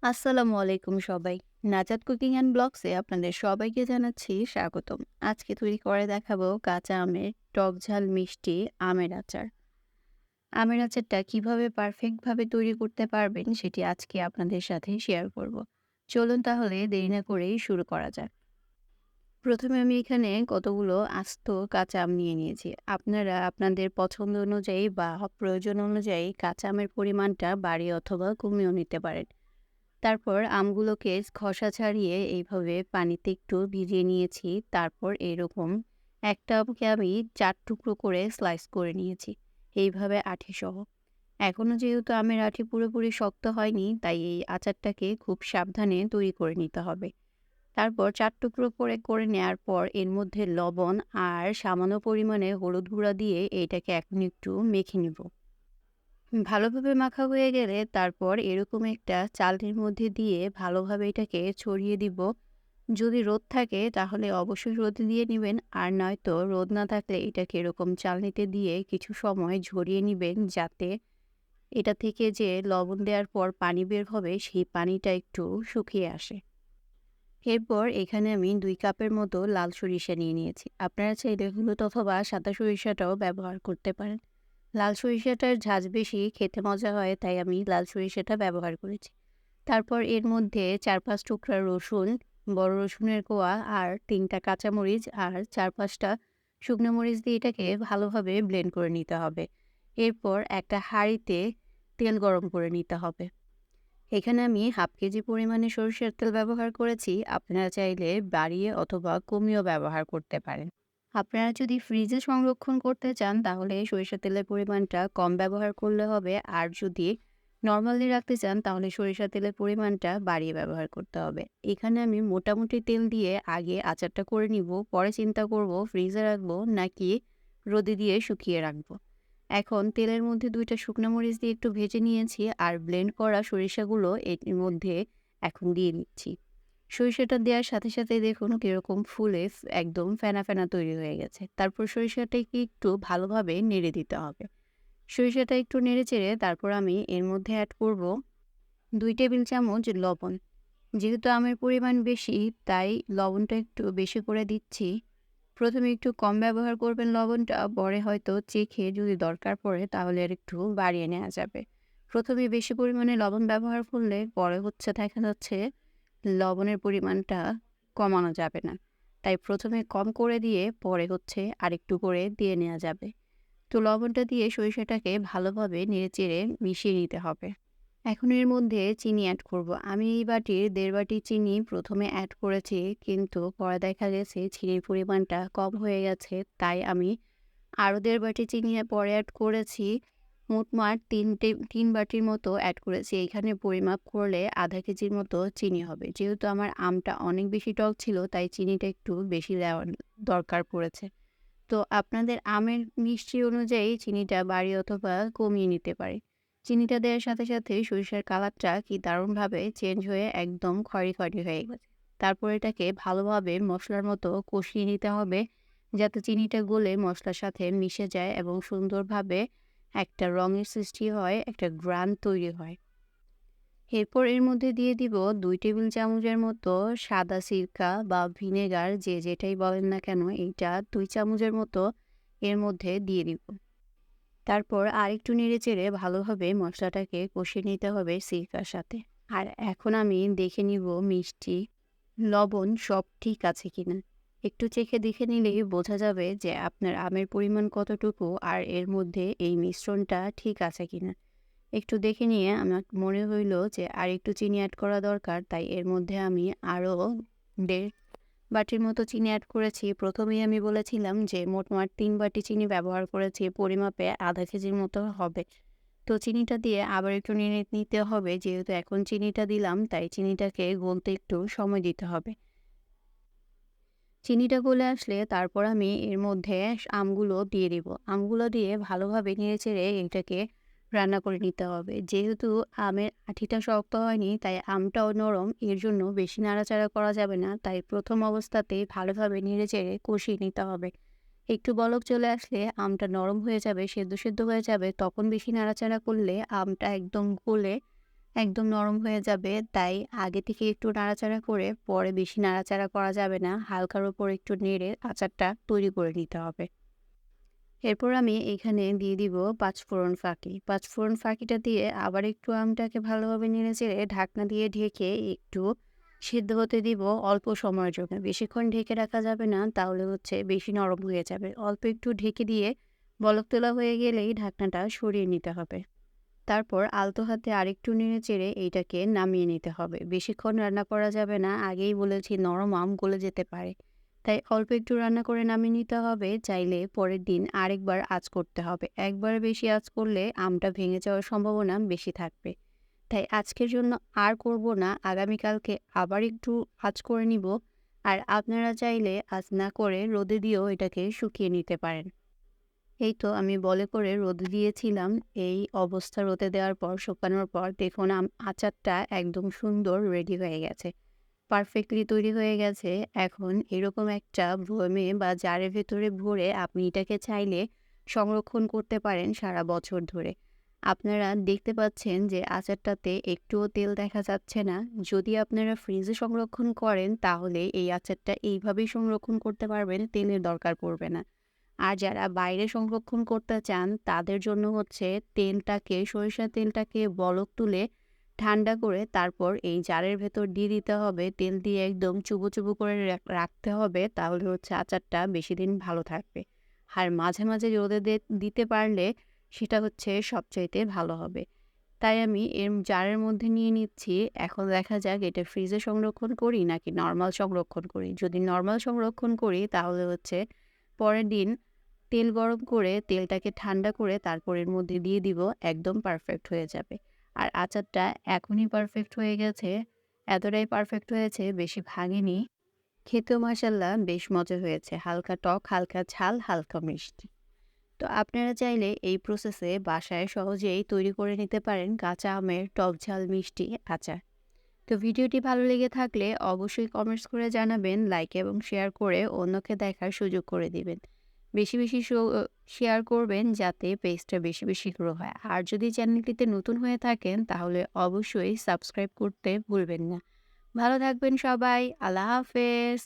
আসসালামু আলাইকুম সবাই। নাজাত কুকিং অ্যান্ড ব্লগসে আপনাদের সবাইকে জানাচ্ছি স্বাগতম। আজকে তৈরি করে দেখাবো কাঁচা আমের টক ঝাল মিষ্টি আমের আচার। আমের আচারটা কিভাবে পারফেক্টভাবে তৈরি করতে পারবেন সেটি আজকে আপনাদের সাথে শেয়ার করব। চলুন তাহলে দেরি না করেই শুরু করা যাক। প্রথমে আমি এখানে কতগুলো আস্ত কাঁচা আম নিয়ে নিয়েছি। আপনারা আপনাদের পছন্দ অনুযায়ী বা প্রয়োজন অনুযায়ী কাঁচা আমের পরিমাণটা বাড়িয়ে অথবা কমিয়েও নিতে পারেন। তারপর আমগুলোকে খোসা ছাড়িয়ে এইভাবে পানিতে একটু ভিজিয়ে নিয়েছি। তারপর এরকম একটা আমকে আমি ৪ টুকরো করে স্লাইস করে নিয়েছি, এইভাবে আঁটিসহ। এখনো যেহেতু আমের আঁটি পুরোপুরি শক্ত হয়নি, তাই এই আচারটাকে খুব সাবধানে তৈরি করে নিতে হবে। তারপর ৪ টুকরো করে নেয়ার পর এর মধ্যে লবণ আর সামান্য পরিমাণে হলুদ গুঁড়া দিয়ে এইটাকে এখন একটু মেখে নিব। ভালোভাবে মাখা হয়ে গেলে তারপর এরকম একটা চালনির মধ্যে দিয়ে ভালোভাবে এটাকে ছড়িয়ে দিব। যদি রোদ থাকে তাহলে অবশ্যই রোদে দিয়ে নিবেন, আর নয়তো রোদ না থাকলে এটাকে এরকম চালনিতে দিয়ে কিছু সময় ঝরিয়ে নিবেন, যাতে এটা থেকে যে লবণ দেওয়ার পর পানি বের হবে সেই পানিটা একটু শুকিয়ে আসে। এরপর এখানে আমি ২ কাপের মতো লাল সরিষা নিয়ে নিয়েছি। আপনারা চাইলে হলুদ অথবা সাদা সরিষাটাও ব্যবহার করতে পারেন। লাল সরিষাটার ঝাঁঝ বেশি, খেতে মজা হয়, তাই আমি লাল সরিষাটা ব্যবহার করেছি। তারপর এর মধ্যে ৪-৫ টুকরা রসুন, বড় রসুনের কোয়া আর ৩ টা কাঁচামরিচ আর ৪-৫ টা শুকনো মরিচ দিয়ে এটাকে ভালোভাবে ব্লেন্ড করে নিতে হবে। এরপর একটা হাঁড়িতে তেল গরম করে নিতে হবে। এখানে আমি 1/2 কেজি পরিমাণে সরিষার তেল ব্যবহার করেছি। আপনারা চাইলে বাড়িয়ে অথবা কমিয়েও ব্যবহার করতে পারেন। আপনারা যদি ফ্রিজে সংরক্ষণ করতে চান তাহলে সরিষার তেলের পরিমাণটা কম ব্যবহার করলে হবে। আর যদি নরমালি রাখতে চান তাহলে সরিষার তেলের পরিমাণটা বাড়িয়ে ব্যবহার করতে হবে। এখানে আমি মোটামুটি তেল দিয়ে আগে আচারটা করে নিব। পরে চিন্তা করব ফ্রিজে রাখবো নাকি রোদে দিয়ে শুকিয়ে রাখবো। এখন তেলের মধ্যে ২ টা শুকনো মরিচ দিয়ে একটু ভেজে নিয়েছি আর ব্লেন্ড করা সরিষাগুলো এর মধ্যে এখন দিয়ে দিচ্ছি। সরিষাটা দেওয়ার সাথে সাথে দেখুন কিরকম ফুলে একদম ফেনা ফেনা তৈরি হয়ে গেছে। তারপর সরিষাটাকে একটু ভালোভাবে নেড়ে দিতে হবে। সরিষাটা একটু নেড়ে চেড়ে তারপর আমি এর মধ্যে অ্যাড করব ২ টেবিল চামচ লবণ। যেহেতু আমের পরিমাণ বেশি, তাই লবণটা একটু বেশি করে দিচ্ছি। প্রথমে একটু কম ব্যবহার করবেন লবণটা, পরে হয়তো চেখে যদি দরকার পড়ে তাহলে আরেকটু বাড়িয়ে নেওয়া যাবে। প্রথমে বেশি পরিমাণে লবণ ব্যবহার করলে পরে দেখা যাচ্ছে লবণের পরিমাণটা কমানো যাবে না। তাই প্রথমে কম করে দিয়ে পরে আরেকটু করে দিয়ে নেওয়া যাবে। তো লবণটা দিয়ে সরিষাটাকে ভালোভাবে নেড়েচেড়ে মিশিয়ে নিতে হবে। এখন এর মধ্যে চিনি অ্যাড করব। আমি এই বাটির ১.৫ বাটি চিনি প্রথমে অ্যাড করেছি, কিন্তু পরে দেখা গেছে চিনির পরিমাণটা কম হয়ে গেছে। তাই আমি আরও ১.৫ বাটি চিনি পরে অ্যাড করেছি। মোটমাট ৩ বাটির মতো অ্যাড করেছি। এখানে পরিমাপ করলে আধা কেজির মতো চিনি হবে। যেহেতু আমার আমটা অনেক বেশি টক ছিল, তাই চিনিটা একটু বেশি দেওয়ার দরকার পড়েছে। তো আপনাদের আমের মিষ্টি অনুযায়ী চিনিটা বাড়িয়ে অথবা কমিয়ে নিতে পারে। চিনিটা দেওয়ার সাথে সাথে সরিষার কালারটা কি দারুণভাবে চেঞ্জ হয়ে একদম খয়েরি খয়েরি হয়ে গেছে। তারপর এটাকে ভালোভাবে মশলার মতো কষিয়ে নিতে হবে, যাতে চিনিটা গলে মশলার সাথে মিশে যায় এবং সুন্দরভাবে একটা রঙের সৃষ্টি হয়, একটা ঘ্রাণ তৈরি হয়। এরপর এর মধ্যে দিয়ে দিব ২ টেবিল চামচের মতো সাদা সিরকা বা ভিনেগার, যে যেটাই বলেন না কেন, এইটা ২ চামচের মতো এর মধ্যে দিয়ে দিব। তারপর আরেকটু নেড়েচেড়ে ভালোভাবে মশলাটাকে কষিয়ে নিতে হবে সিরকার সাথে। আর এখন আমি দেখে নিব মিষ্টি, লবণ সব ঠিক আছে কিনা। একটু চেখে দেখে নিলেই বোঝা যাবে যে আপনার আমের পরিমাণ কতটুকু আর এর মধ্যে এই মিশ্রণটা ঠিক আছে কিনা। একটু দেখে নিয়ে আমার মনে হইল যে আরেকটু চিনি অ্যাড করা দরকার, তাই এর মধ্যে আমি আরও ১.৫ বাটির মতো চিনি অ্যাড করেছি। প্রথমেই আমি বলেছিলাম যে মোটমাট ৩ বাটি চিনি ব্যবহার করেছি, পরিমাপে আধা কেজির মতো হবে। তো চিনিটা দিয়ে আবার একটু নেড়ে নিতে হবে। যেহেতু এখন চিনিটা দিলাম, তাই চিনিটাকে গলতে একটু সময় দিতে হবে। চিনিটা গলে আসলে তারপর আমি এর মধ্যে আমগুলো দিয়ে দিব। আমগুলো দিয়ে ভালোভাবে নেড়েচেড়ে এটাকে রান্না করে নিতে হবে। যেহেতু আমের আঁটিটা শক্ত হয়নি, তাই আমটাও নরম, এর জন্য বেশি নাড়াচাড়া করা যাবে না। তাই প্রথম অবস্থাতেই ভালোভাবে নেড়েচেড়ে কষিয়ে নিতে হবে। একটু বলক চলে আসলে আমটা নরম হয়ে যাবে, সেদ্ধ সেদ্ধ হয়ে যাবে। তখন বেশি নাড়াচাড়া করলে আমটা একদম গলে একদম নরম হয়ে যাবে। তাই আগে থেকে একটু নাড়াচাড়া করে পরে বেশি নাড়াচাড়া করা যাবে না। হালকার উপর একটু নেড়ে আচারটা তৈরি করে নিতে হবে। এরপর আমি এখানে দিয়ে দিব পাঁচফোড়ন ফাঁকি। পাঁচফোড়ন ফাঁকিটা দিয়ে আবার একটু আমটাকে ভালোভাবে নেড়েচেড়ে ঢাকনা দিয়ে ঢেকে একটু সিদ্ধ হতে দিব অল্প সময়ের জন্য। বেশিক্ষণ ঢেকে রাখা যাবে না, তাহলে হচ্ছে বেশি নরম হয়ে যাবে। অল্প একটু ঢেকে দিয়ে বলক তোলা হয়ে গেলেই ঢাকনাটা সরিয়ে নিতে হবে। তারপর আলতো হাতে আরেকটু নেড়েচেড়ে এইটাকে নামিয়ে নিতে হবে। বেশিক্ষণ রান্না করা যাবে না, আগেই বলেছি নরম আম গলে যেতে পারে। তাই অল্প একটু রান্না করে নামিয়ে নিতে হবে। চাইলে পরের দিন আরেকবার আঁচ করতে হবে। একবার বেশি আঁচ করলে আমটা ভেঙে যাওয়ার সম্ভাবনা বেশি থাকবে। তাই আজকের জন্য আর করব না, আগামীকালকে আবার একটু আঁচ করে নিব। আর আপনারা চাইলে আঁচ না করে রোদে দিয়েও এটাকে শুকিয়ে নিতে পারেন। এই তো আমি বলে করে রোদে দিয়েছিলাম। এই অবস্থা রোদে দেওয়ার পর শুকানোর পর দেখুন আচারটা একদম সুন্দর রেডি হয়ে গেছে। পারফেক্টলি তৈরি হয়ে গেছে। এখন এরকম একটা বয়ামে বা জারের ভেতরে ভরে আপনি এটাকে চাইলে সংরক্ষণ করতে পারেন সারা বছর ধরে। আপনারা দেখতে পাচ্ছেন যে আচারটাতে একটুও তেল দেখা যাচ্ছে না। যদি আপনারা ফ্রিজে সংরক্ষণ করেন তাহলে এই আচারটা এইভাবেই সংরক্ষণ করতে পারবেন, তেলের দরকার পড়বে না। আর যারা বাইরে সংরক্ষণ করতে চান তাদের জন্য হচ্ছে সরিষার তেলটাকে বলক তুলে ঠান্ডা করে তারপর এই জারের ভেতর দিয়ে দিতে হবে। তেল দিয়ে একদম চুবো, চুবো করে রাখতে হবে। তাহলে হচ্ছে আচারটা বেশিদিন ভালো থাকবে। আর মাঝে, মাঝে রোদে দিতে পারলে সেটা হচ্ছে সবচাইতে ভালো হবে। তাই আমি জারের মধ্যে নিয়ে নিচ্ছি। এখন দেখা যাক এটা ফ্রিজে সংরক্ষণ করি নাকি নরমাল সংরক্ষণ করি। যদি নরমাল সংরক্ষণ করি তাহলে হচ্ছে পরের দিন তেল গরম করে তেলটাকে ঠান্ডা করে তারপর এর মধ্যে দিয়ে দিব, একদম পারফেক্ট হয়ে যাবে। আর আচারটা এখনই পারফেক্ট হয়ে গেছে। এতটাই পারফেক্ট হয়েছে বেশি ভাঙেনি। খেতেও মাশাআল্লাহ বেশ মজা হয়েছে। হালকা টক, হালকা ঝাল, হালকা মিষ্টি। তো আপনারা চাইলে এই প্রসেসে বাসায় সহজেই তৈরি করে নিতে পারেন কাঁচা আমের টক ঝাল মিষ্টি আচার। তো ভিডিওটি ভালো লেগে থাকলে অবশ্যই কমেন্টস করে জানাবেন, লাইক এবং শেয়ার করে অন্যকে দেখার সুযোগ করে দিবেন। বেশি, বেশি শেয়ার করবেন যাতে পেজটা বেশি, বেশি গ্রো হয়। আর যদি চ্যানেলটিতে নতুন হয়ে থাকেন তাহলে অবশ্যই সাবস্ক্রাইব করতে ভুলবেন না। ভালো থাকবেন সবাই। আল্লাহ হাফেজ।